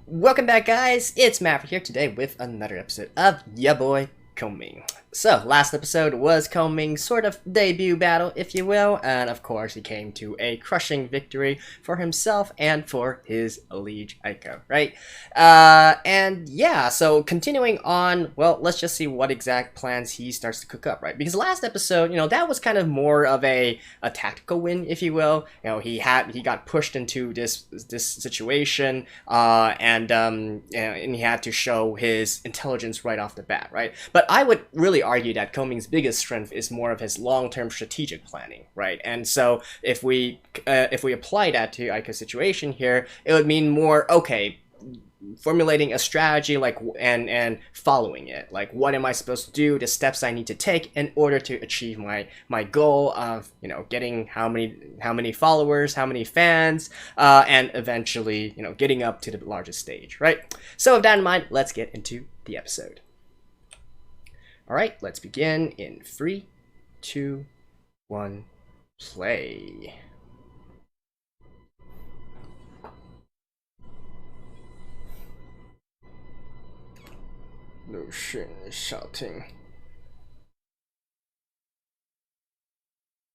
Welcome back, guys. It's Maverick here today with another episode of Ya Boy Kongming. So, last episode was Kongming's sort of debut battle, if you will, and of course he came to a crushing victory for himself and for his liege Aiko, right? And yeah, so continuing on, well, let's just see what exact plans he starts to cook up, right? Because last episode, that was kind of more of a tactical win, if you will. He got pushed into this situation, and he had to show his intelligence right off the bat, right? But I would really argue that Kongming's biggest strength is more of his long-term strategic planning, right? And so if we apply that to Aiko's situation here, it would mean more, okay, formulating a strategy, like, and following it, like, what am I supposed to do, the steps I need to take in order to achieve my goal of getting how many followers, how many fans, and eventually getting up to the largest stage, right? So with that in mind, let's get into the episode. All right, let's begin in 3, 2, 1, play. No shit is shouting.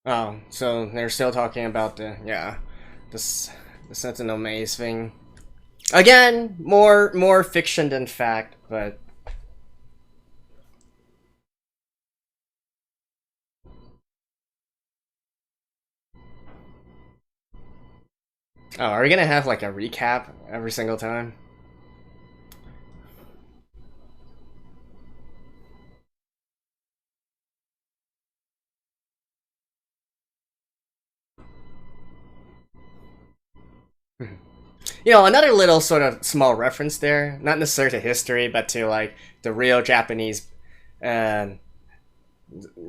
Oh, so they're still talking about the Sentinel Maze thing. Again, more fiction than fact, but oh, are we gonna have like a recap every single time? Another little sort of small reference there, not necessarily to history, but to like the real Japanese, uh,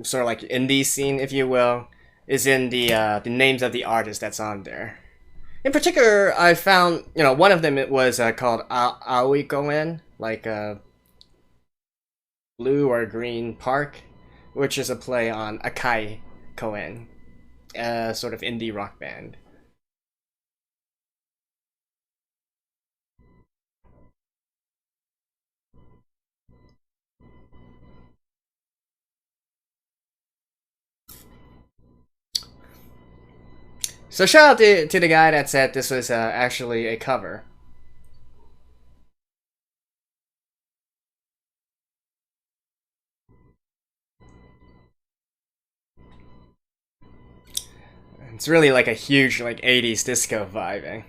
sort of like indie scene, if you will, is in the names of the artists that's on there. In particular, I found one of them. It was called Aoi Goen, like blue or green park, which is a play on Akai Koen, a sort of indie rock band. So shout out to the guy that said this was actually a cover. It's really like a huge like 80s disco vibe. Eh?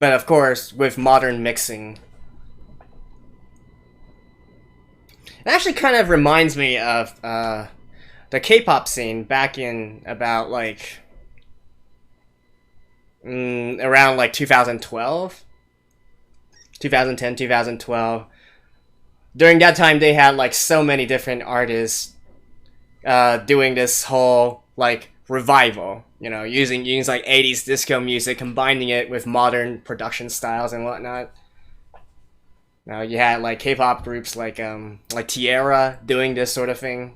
But of course, with modern mixing. It actually kind of reminds me of the K-pop scene back in about like around like 2012, 2010, 2012. During that time, they had like so many different artists doing this whole like revival. Using like 80s disco music, combining it with modern production styles and whatnot. Now you had like K-pop groups like Tierra doing this sort of thing.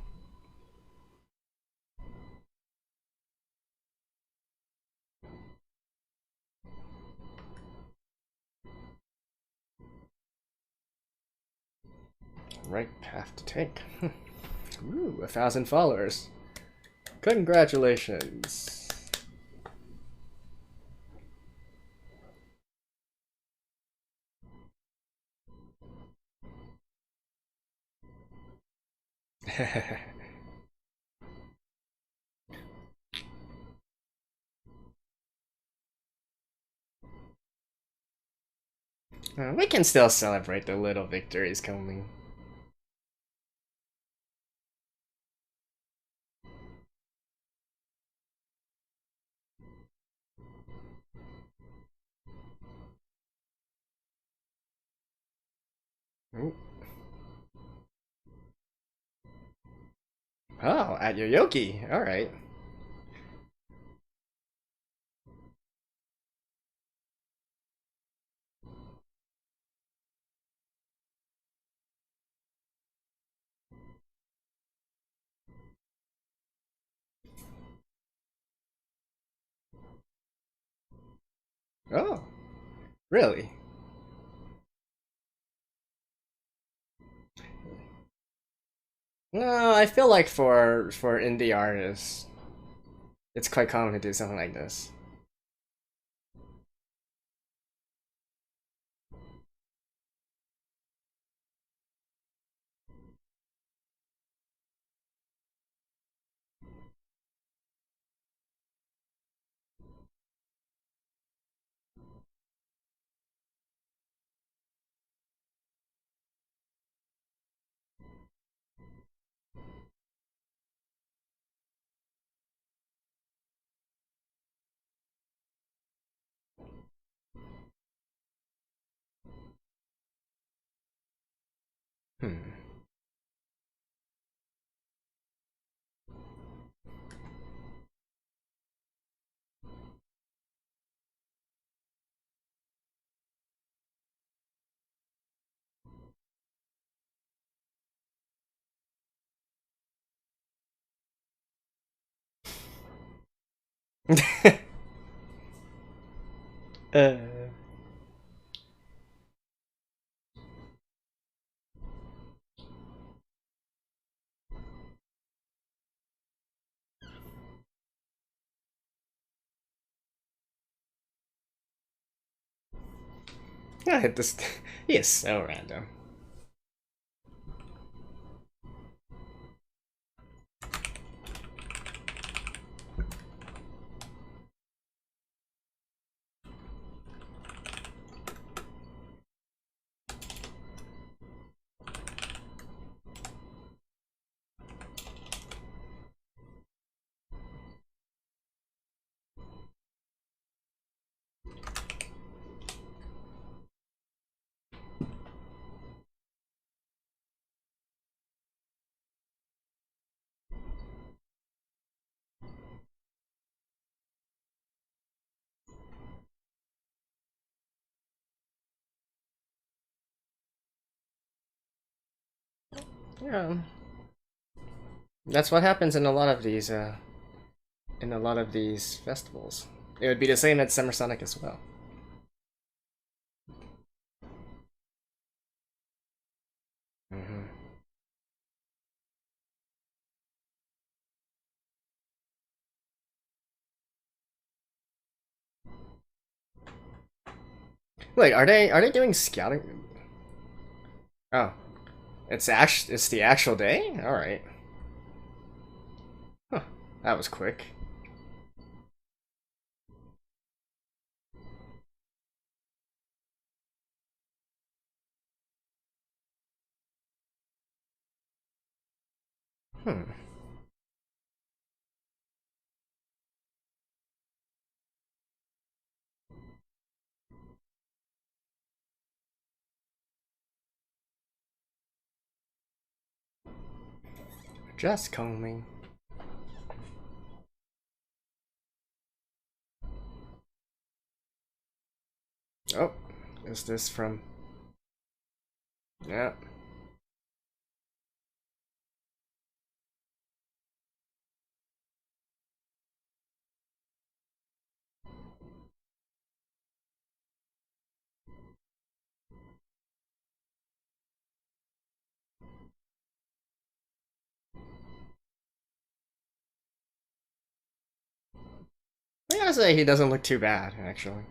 Right path to take. Ooh, 1,000 followers. Congratulations. We can still celebrate the little victories coming. Ooh. Oh, at Yoyoki. Alright. Oh, really? No, I feel like for indie artists, it's quite common to do something like this. Hmm. uh, I hit this. He is so random. Yeah, that's what happens in a lot of these festivals. It would be the same at Summer Sonic as well. Hmm. Wait, are they doing scouting? Oh, it's the actual day. All right. Huh. That was quick. Hmm. Just combing. Oh, is this from? Yeah. I gotta say he doesn't look too bad actually,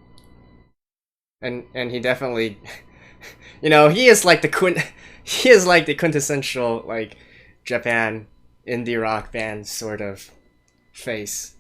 and he definitely, he is like the he is like the quintessential like Japan indie rock band sort of face.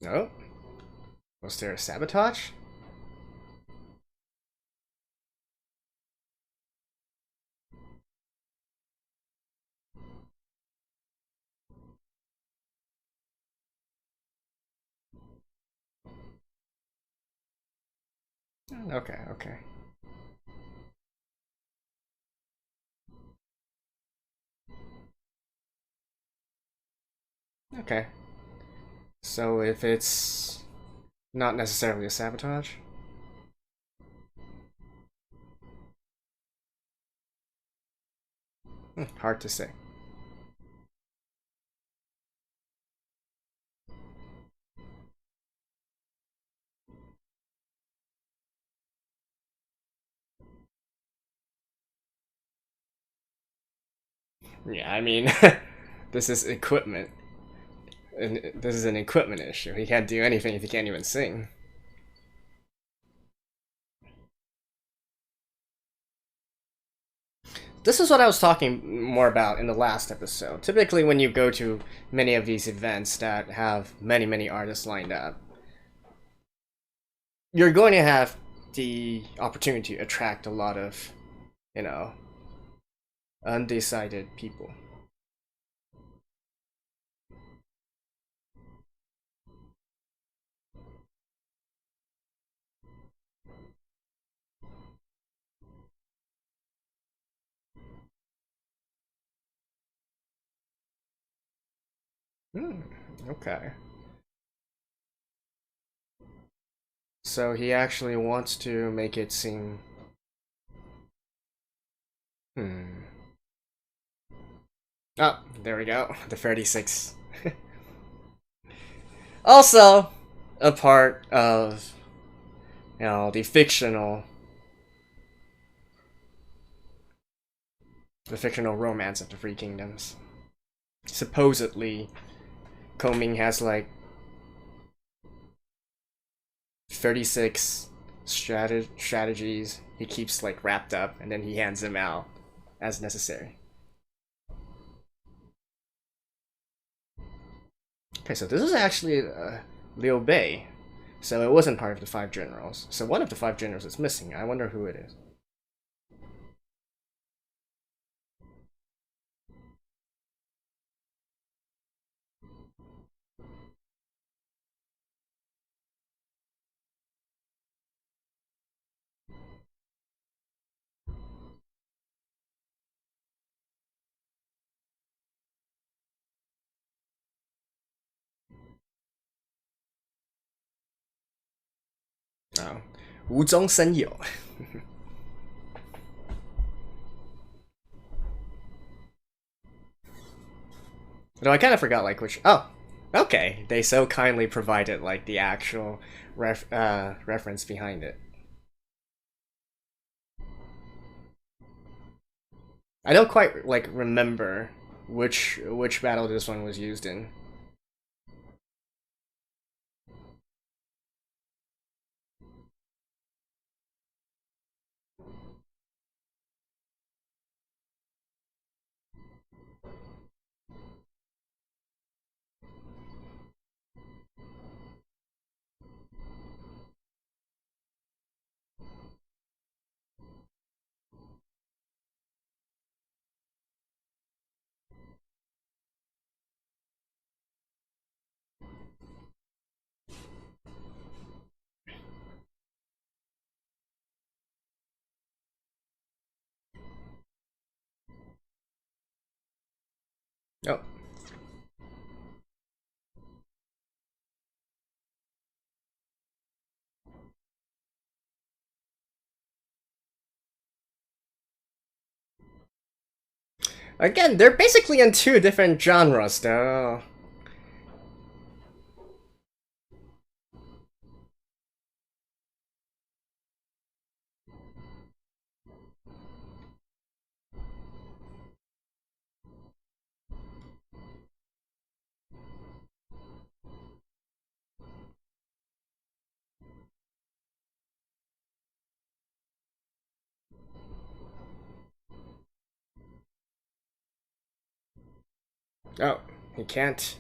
Oh, was there a sabotage? Okay, okay. Okay. So if it's not necessarily a sabotage? Hard to say. Yeah, I mean, this is equipment. And this is an equipment issue. He can't do anything if he can't even sing. This is what I was talking more about in the last episode. Typically, when you go to many of these events that have many artists lined up, you're going to have the opportunity to attract a lot of, you know, undecided people. Hmm, okay. So he actually wants to make it seem. Hmm. Oh, there we go. The 36. Also, a part of, the fictional romance of the Three Kingdoms. Supposedly, Kongming has like 36 strategies he keeps like wrapped up, and then he hands them out as necessary. Okay, so this is actually Liu Bei. So it wasn't part of the five generals. So one of the five generals is missing. I wonder who it is. Oh, 无中生有. Though I kind of forgot like which. Oh, okay. They so kindly provided like the actual reference behind it. I don't quite like remember which battle this one was used in. Oh, again, they're basically in two different genres, though. Oh, he can't.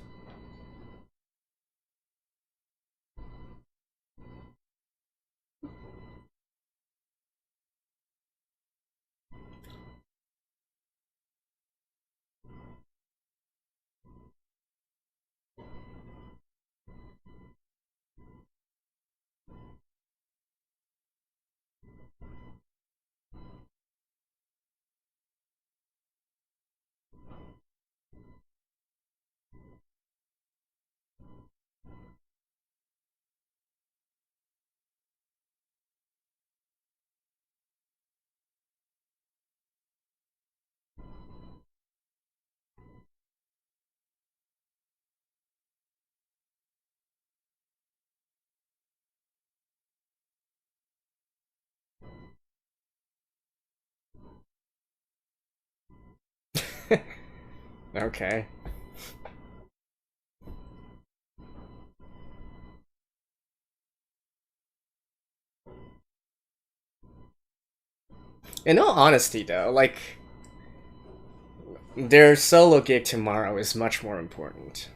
Okay. In all honesty, though, like, their solo gig tomorrow is much more important.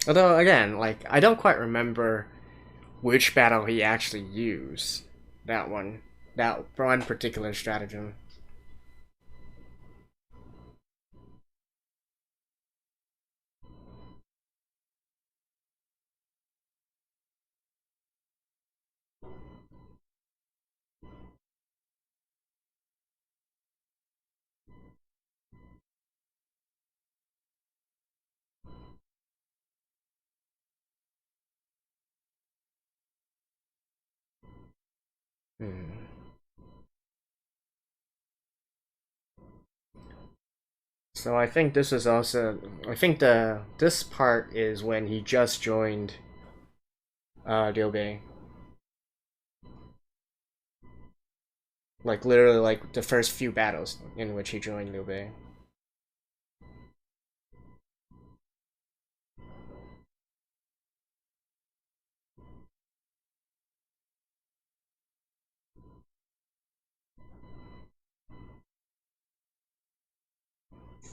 Although, again, like, I don't quite remember which battle he actually used. That one. That one particular stratagem. Hmm. So I think this is also. I think this part is when he just joined Liu Bei. Like literally like the first few battles in which he joined Liu Bei.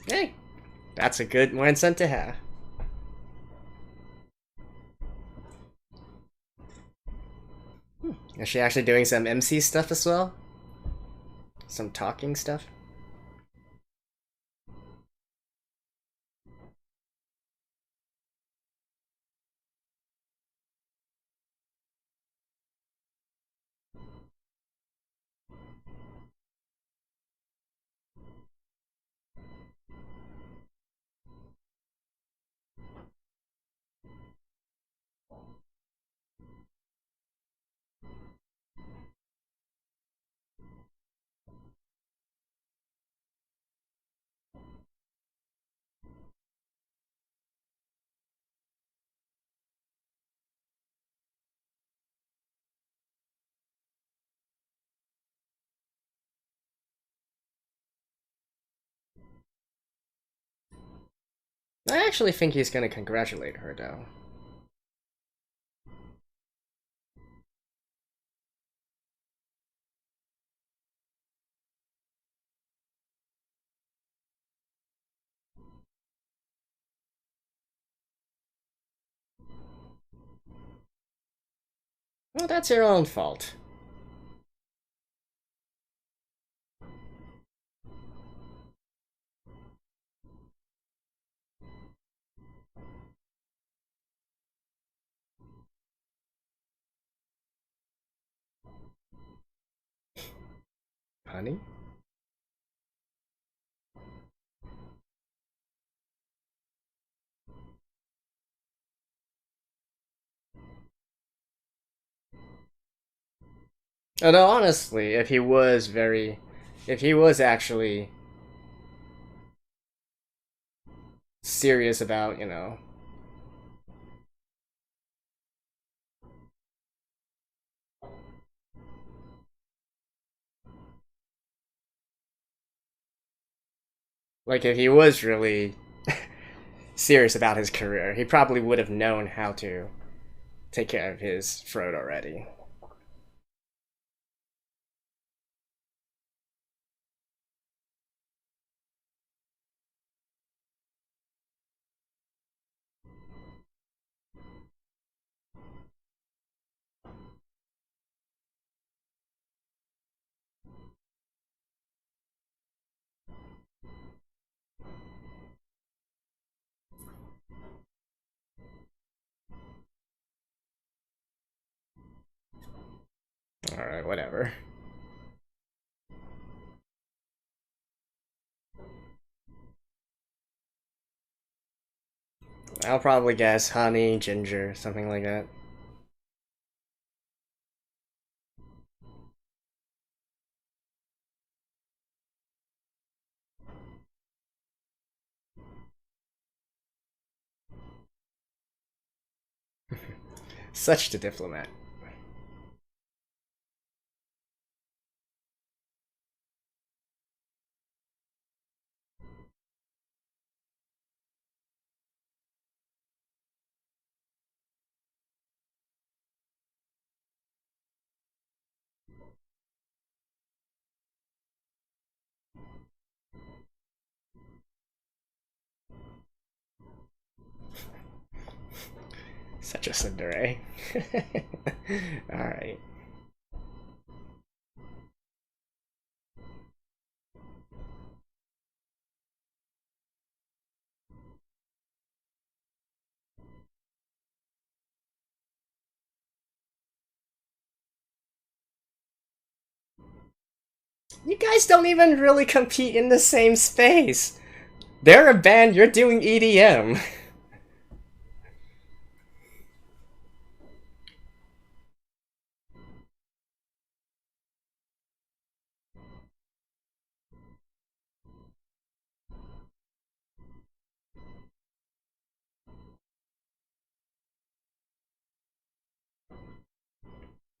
Hey, that's a good mindset to have. Is she actually doing some MC stuff as well? Some talking stuff? I actually think he's gonna congratulate her though. Well, that's your own fault. Honey? Although honestly, if he was actually serious about, like if he was really serious about his career, he probably would have known how to take care of his throat already. Alright, whatever. I'll probably guess honey, ginger, something like that. Such the diplomat. Such a tsundere. Alright. You guys don't even really compete in the same space. They're a band, you're doing EDM.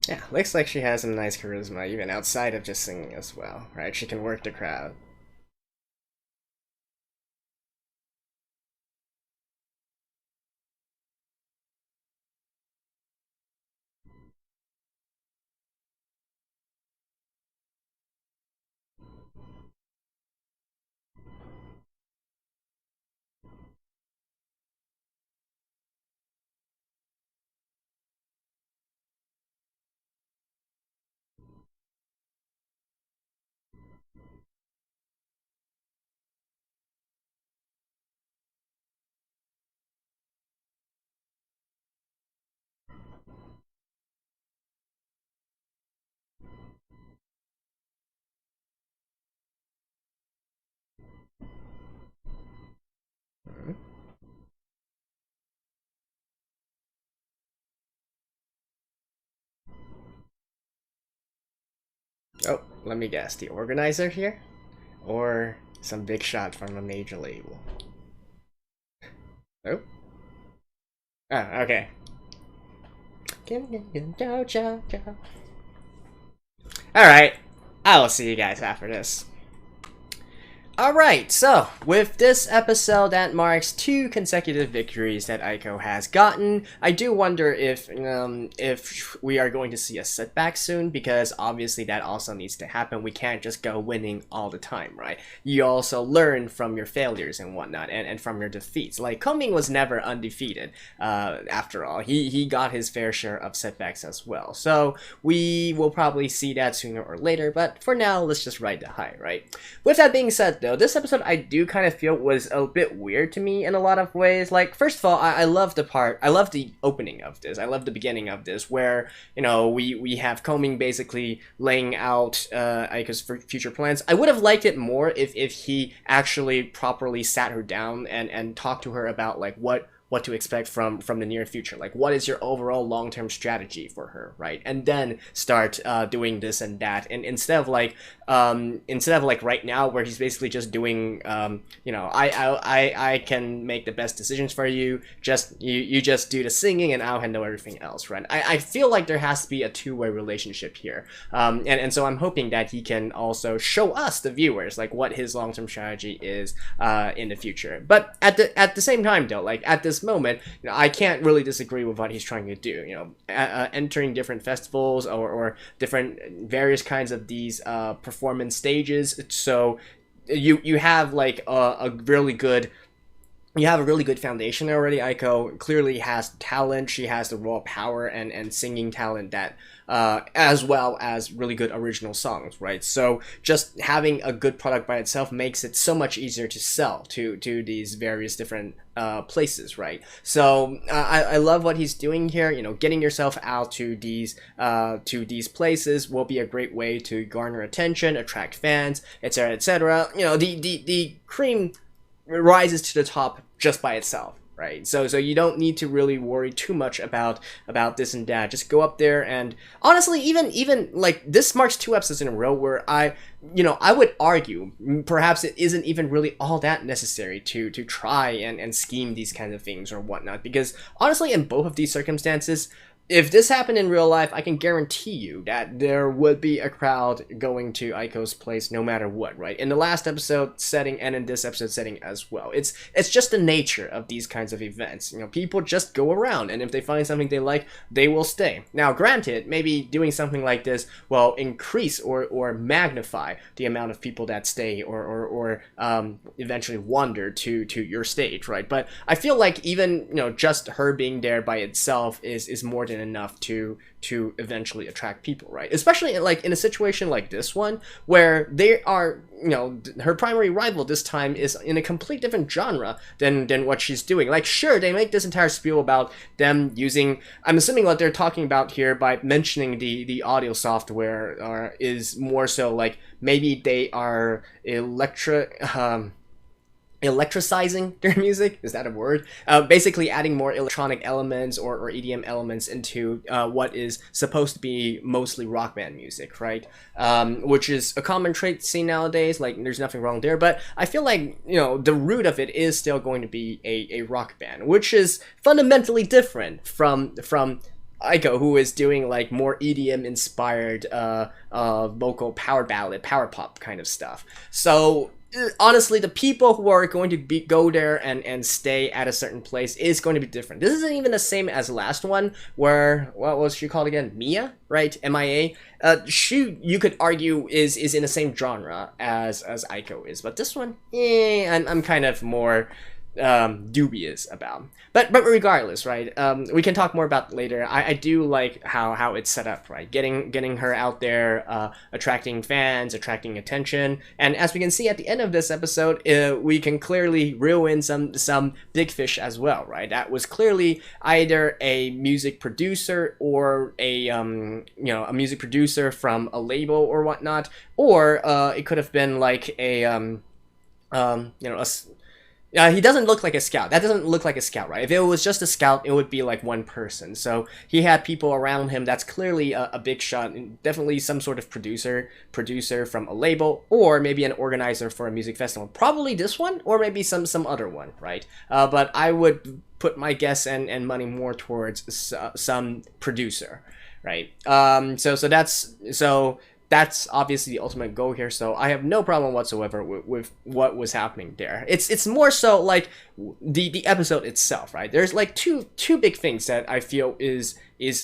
Yeah, looks like she has some nice charisma, even outside of just singing as well, right? She can work the crowd. Hmm. Oh, let me guess. The organizer here? Or some big shot from a major label? Oh? Oh, okay. Alright. I will see you guys after this. Alright, so with this episode that marks 2 consecutive victories that Aiko has gotten, I do wonder if we are going to see a setback soon, because obviously that also needs to happen. We can't just go winning all the time, right? You also learn from your failures and whatnot, and from your defeats. Like, Kongming was never undefeated, after all. He got his fair share of setbacks as well. So we will probably see that sooner or later, but for now, let's just ride the high, right? With that being said, though, this episode I do kind of feel was a bit weird to me in a lot of ways. Like, first of all, I love I love the opening of this. I love the beginning of this, where, you know, we have Kongming basically laying out Aika's future plans. I would have liked it more if he actually properly sat her down and talked to her about, like, what to expect from the near future. Like, what is your overall long-term strategy for her, right? And then start doing this and that. And instead of like right now, where he's basically just doing, you know, I can make the best decisions for you. Just you just do the singing, and I'll handle everything else, right? I feel like there has to be a two-way relationship here, and so I'm hoping that he can also show us, the viewers, like what his long-term strategy is in the future. But at the same time, though, like at this moment, you know, I can't really disagree with what he's trying to do. You know, entering different festivals, or different various kinds of these performance stages. So you have like a really good, you have a really good foundation already. Aiko clearly has talent. She has the raw power and singing talent that, as well as really good original songs, right? So just having a good product by itself makes it so much easier to sell to these various different places, right? So I love what he's doing here. You know, getting yourself out to these places will be a great way to garner attention, attract fans, etc., etc. You know, the cream rises to the top just by itself, right? So you don't need to really worry too much about this and that. Just go up there, and honestly, even like this marks 2 episodes in a row where I would argue perhaps it isn't even really all that necessary to try and scheme these kinds of things or whatnot, because honestly, in both of these circumstances, if this happened in real life, I can guarantee you that there would be a crowd going to Aiko's place no matter what, right? In the last episode setting and in this episode setting as well. It's just the nature of these kinds of events. People just go around, and if they find something they like, they will stay. Now, granted, maybe doing something like this will increase or magnify the amount of people that stay or eventually wander to your stage, right? But I feel like even, just her being there by itself is more than enough to eventually attract people, right? Especially in a situation like this one, where they are, her primary rival this time is in a complete different genre than what she's doing. Like, sure, they make this entire spiel about them using, I'm assuming what they're talking about here by mentioning the audio software is more so like maybe they are electricizing their music, is that a word? Basically adding more electronic elements or EDM elements into what is supposed to be mostly rock band music, right? Which is a common trait seen nowadays. Like, there's nothing wrong there, but I feel like, the root of it is still going to be a rock band, which is fundamentally different from Aiko, who is doing like more EDM inspired vocal power ballad, power pop kind of stuff. So honestly, the people who are going to go there and stay at a certain place is going to be different. This isn't even the same as the last one, where, what was she called again? Mia, right? MIA. She, you could argue, is in the same genre as Aiko is, but this one, I'm kind of more dubious about. But regardless, right? We can talk more about it later. I do like how it's set up, right? Getting her out there, attracting fans, attracting attention, and as we can see at the end of this episode, we can clearly reel in some big fish as well, right? That was clearly either a music producer or a music producer from a label or whatnot, or it could have been like he doesn't look like a scout. That doesn't look like a scout, right? If it was just a scout, it would be like one person. So he had people around him. That's clearly a big shot. Definitely some sort of producer from a label, or maybe an organizer for a music festival. Probably this one, or maybe some other one, right? But I would put my guess and money more towards some producer, right? So that's obviously the ultimate goal here, so I have no problem whatsoever with what was happening there. It's more so like the episode itself, right? There's like two big things that I feel is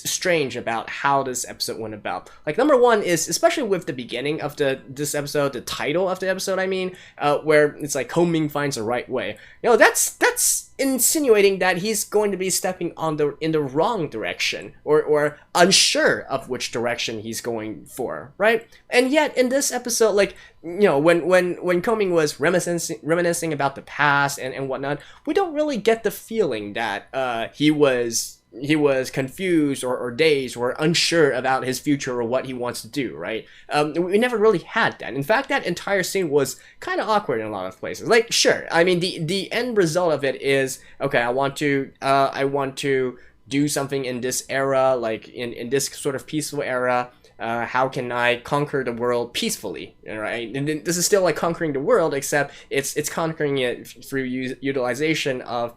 strange about how this episode went about. Like, number one is, especially with the beginning of this episode, the title of the episode, I mean, where it's like Kongming finds the right way. That's insinuating that he's going to be stepping in the wrong direction, or unsure of which direction he's going for, right? And yet in this episode, like, when Kongming was reminiscing about the past and whatnot, we don't really get the feeling that he was confused or dazed or unsure about his future or what he wants to do, right? We never really had that. In fact, that entire scene was kind of awkward in a lot of places. Like, sure, I mean, the end result of it is, okay, I want to do something in this era, like in this sort of peaceful era. How can I conquer the world peacefully, right? And this is still like conquering the world, except it's conquering it through utilization of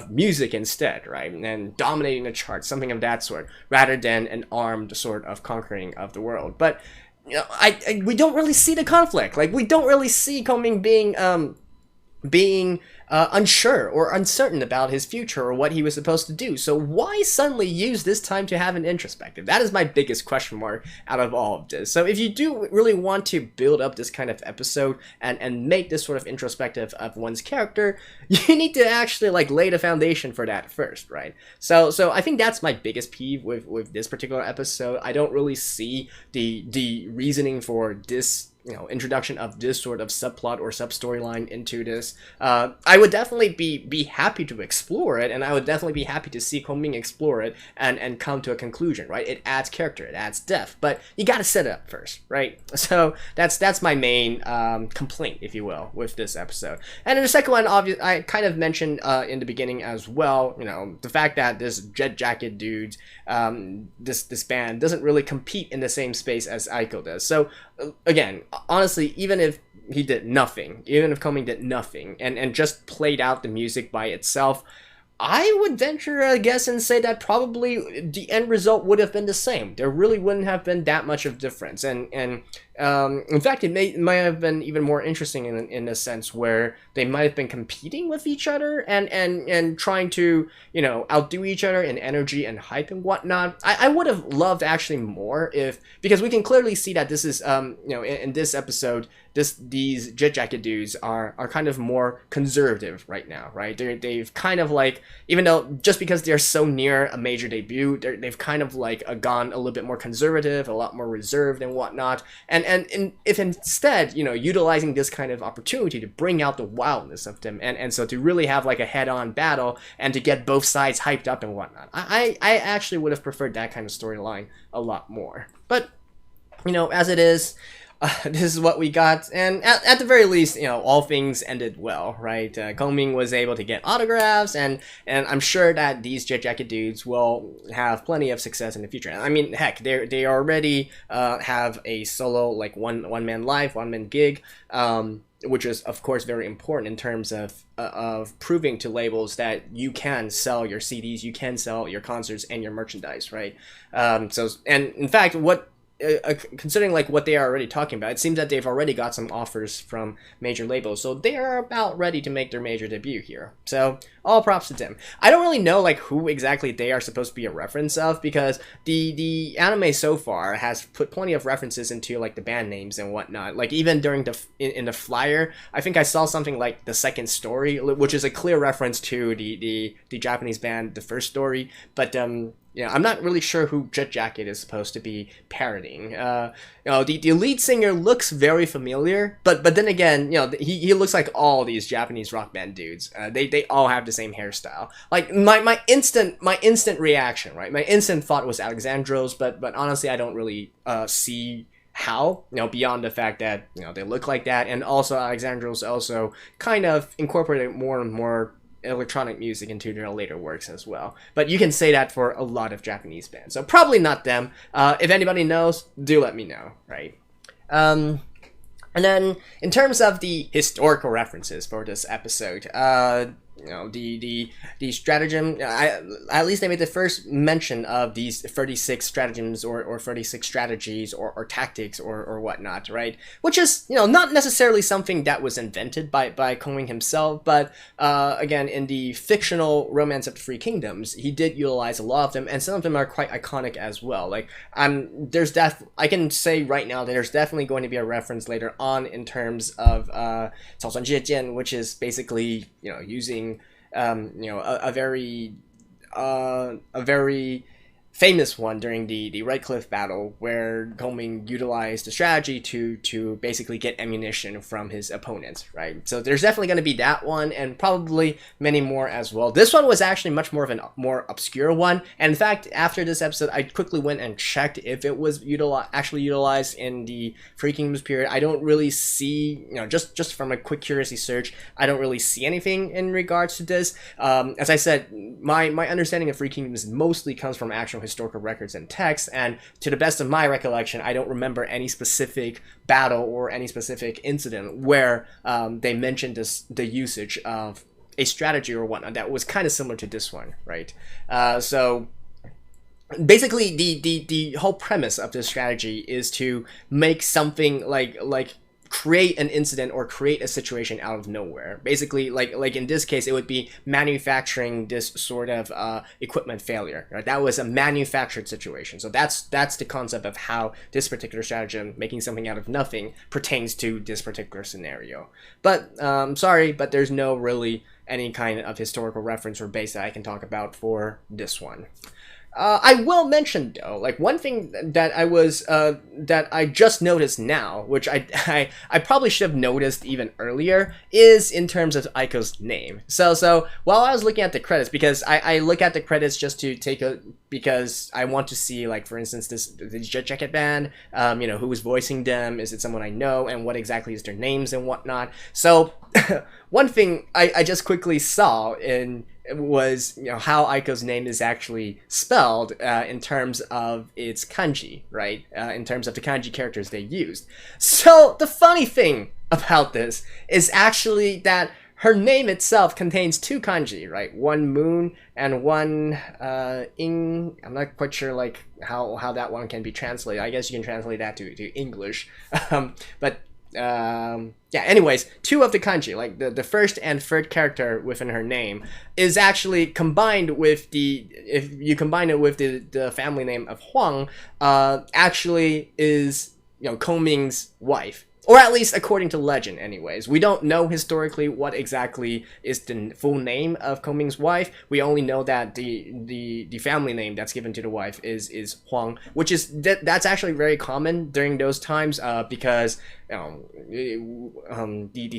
music instead, right? And dominating the charts, something of that sort, rather than an armed sort of conquering of the world. But we don't really see the conflict. Like, we don't really see Kongming being unsure or uncertain about his future or what he was supposed to do. So why suddenly use this time to have an introspective? That is my biggest question mark out of all of this. So if you do really want to build up this kind of episode and make this sort of introspective of one's character, you need to actually like lay the foundation for that first, right? So I think that's my biggest peeve with this particular episode. I don't really see the reasoning for this introduction of this sort of subplot or sub storyline into this, I would definitely be happy to explore it, and I would definitely be happy to see Kongming explore it and come to a conclusion, right? It adds character, it adds depth, but you got to set it up first, right? So that's my main complaint, if you will, with this episode. And then the second one, obviously, I kind of mentioned in the beginning as well, the fact that this Jet Jacket dude, this band doesn't really compete in the same space as Aiko does. So again, honestly, even if he did nothing, even if Kongming did nothing and just played out the music by itself, I would venture a guess and say that probably the end result would have been the same. There really wouldn't have been that much of difference. And in fact, it might have been even more interesting in a sense where they might have been competing with each other and trying to, outdo each other in energy and hype and whatnot. I would have loved actually more because we can clearly see that this is, in this episode, these Jet Jacket dudes are kind of more conservative right now, right? They've kind of like, even though just because they're so near a major debut, they've kind of like gone a little bit more conservative, a lot more reserved and whatnot. And if instead, utilizing this kind of opportunity to bring out the wildness of them and so to really have like a head-on battle and to get both sides hyped up and whatnot, I actually would have preferred that kind of storyline a lot more. But, as it is, this is what we got, and at the very least, all things ended well, right? Kongming was able to get autographs, and I'm sure that these Jet Jacket dudes will have plenty of success in the future. I mean, heck, they already have a solo, like one man live, one man gig, which is of course very important in terms of proving to labels that you can sell your CDs, you can sell your concerts and your merchandise, right? And in fact, considering like what they are already talking about, it seems that they've already got some offers from major labels, so they are about ready to make their major debut here. So all props to them. I don't really know like who exactly they are supposed to be a reference of, because the anime so far has put plenty of references into like the band names and whatnot. Like even during in the flyer, I think I saw something like The Second Story, which is a clear reference to the Japanese band The First Story, but I'm not really sure who Jet Jacket is supposed to be parodying. The lead singer looks very familiar, but then again, he looks like all these Japanese rock band dudes. They all have the same hairstyle. Like my instant reaction, right? My instant thought was Alexandros, but honestly, I don't really see how, beyond the fact that they look like that, and also Alexandros also kind of incorporated more and more electronic music into their later works as well. But you can say that for a lot of Japanese bands, so probably not them. If anybody knows, do let me know, right? And then in terms of the historical references for this episode, the stratagem, at least they made the first mention of these 36 stratagems or 36 strategies or tactics or whatnot, right? Which is, not necessarily something that was invented by Kongming himself, but again, in the fictional Romance of the Three Kingdoms, he did utilize a lot of them, and some of them are quite iconic as well. Like, I can say right now that there's definitely going to be a reference later on in terms of 草船借箭, which is basically, using a very famous one during the Red Cliff battle, where Kongming utilized the strategy to basically get ammunition from his opponents, right? So there's definitely going to be that one, and probably many more as well. This one was actually much more of a more obscure one, and in fact, after this episode, I quickly went and checked if it was actually utilized in the Three Kingdoms period. I don't really see, just from a quick curiosity search, I don't really see anything in regards to this. As I said, my understanding of Three Kingdoms mostly comes from actual historical records and texts, and to the best of my recollection, I don't remember any specific battle or any specific incident where they mentioned the usage of a strategy or whatnot that was kind of similar to this one, right? So basically, the whole premise of this strategy is to make something like create an incident or create a situation out of nowhere. Basically, like in this case, it would be manufacturing this sort of equipment failure. Right? That was a manufactured situation. So that's the concept of how this particular stratagem, making something out of nothing, pertains to this particular scenario. But sorry, but there's no really any kind of historical reference or base that I can talk about for this one. I will mention though, like one thing that I just noticed now, which I probably should have noticed even earlier, is in terms of Aiko's name. So while I was looking at the credits, because I look at the credits just to because I want to see, like, for instance, the Jet Jacket Band, who is voicing them, is it someone I know, and what exactly is their names and whatnot. So one thing I just quickly saw was how Aiko's name is actually spelled in terms of its kanji, right? In terms of the kanji characters they used. So the funny thing about this is actually that her name itself contains two kanji, right? One moon and one ing. I'm not quite sure like how that one can be translated. I guess you can translate that to English, but. Yeah, anyways, two of the kanji, like the first and third character within her name, is actually combined with if you combine it with the family name of Huang, actually is, Kongming's wife. Or at least according to legend, anyways. We don't know historically what exactly is the full name of Kongming's wife. We only know that the family name that's given to the wife is Huang, which is that's actually very common during those times, because the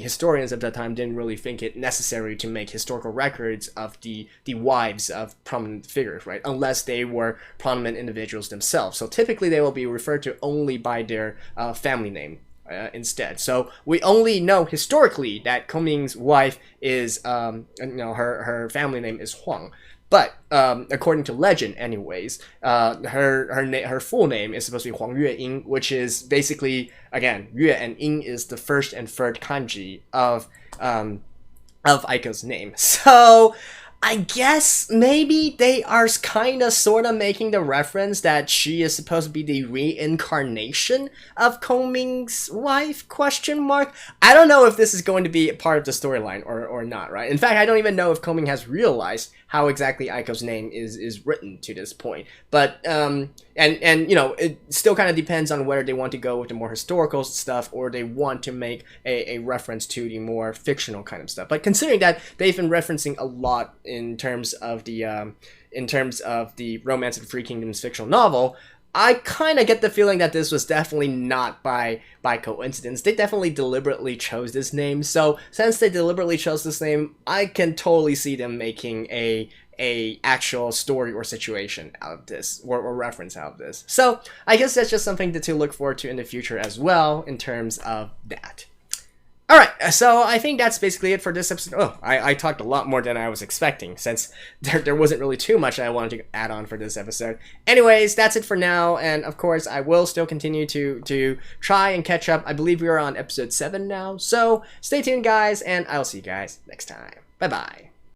historians at that time didn't really think it necessary to make historical records of the wives of prominent figures, right? Unless they were prominent individuals themselves. So typically they will be referred to only by their family name. Instead. So we only know historically that Kongming's wife is, her family name is Huang. But according to legend, anyways, her full name is supposed to be Huang Yueying, which is basically, again, Yue and Ying is the first and third kanji of Aiko's name. So I guess maybe they are kind of sort of making the reference that she is supposed to be the reincarnation of Kongming's wife, question mark. I don't know if this is going to be part of the storyline or not, right? In fact, I don't even know if Kongming has realized how exactly Aiko's name is written to this point. But, it still kind of depends on whether they want to go with the more historical stuff or they want to make a reference to the more fictional kind of stuff. But considering that they've been referencing a lot in terms of the Romance of the Three Kingdoms fictional novel, I kind of get the feeling that this was definitely not by coincidence. They definitely deliberately chose this name. So since they deliberately chose this name, I can totally see them making a actual story or situation out of this, or reference out of this. So I guess that's just something to look forward to in the future as well in terms of that. Alright, so I think that's basically it for this episode. Oh, I talked a lot more than I was expecting, since there wasn't really too much I wanted to add on for this episode. Anyways, that's it for now, and of course, I will still continue to try and catch up. I believe we are on episode 7 now, so stay tuned, guys, and I'll see you guys next time. Bye-bye.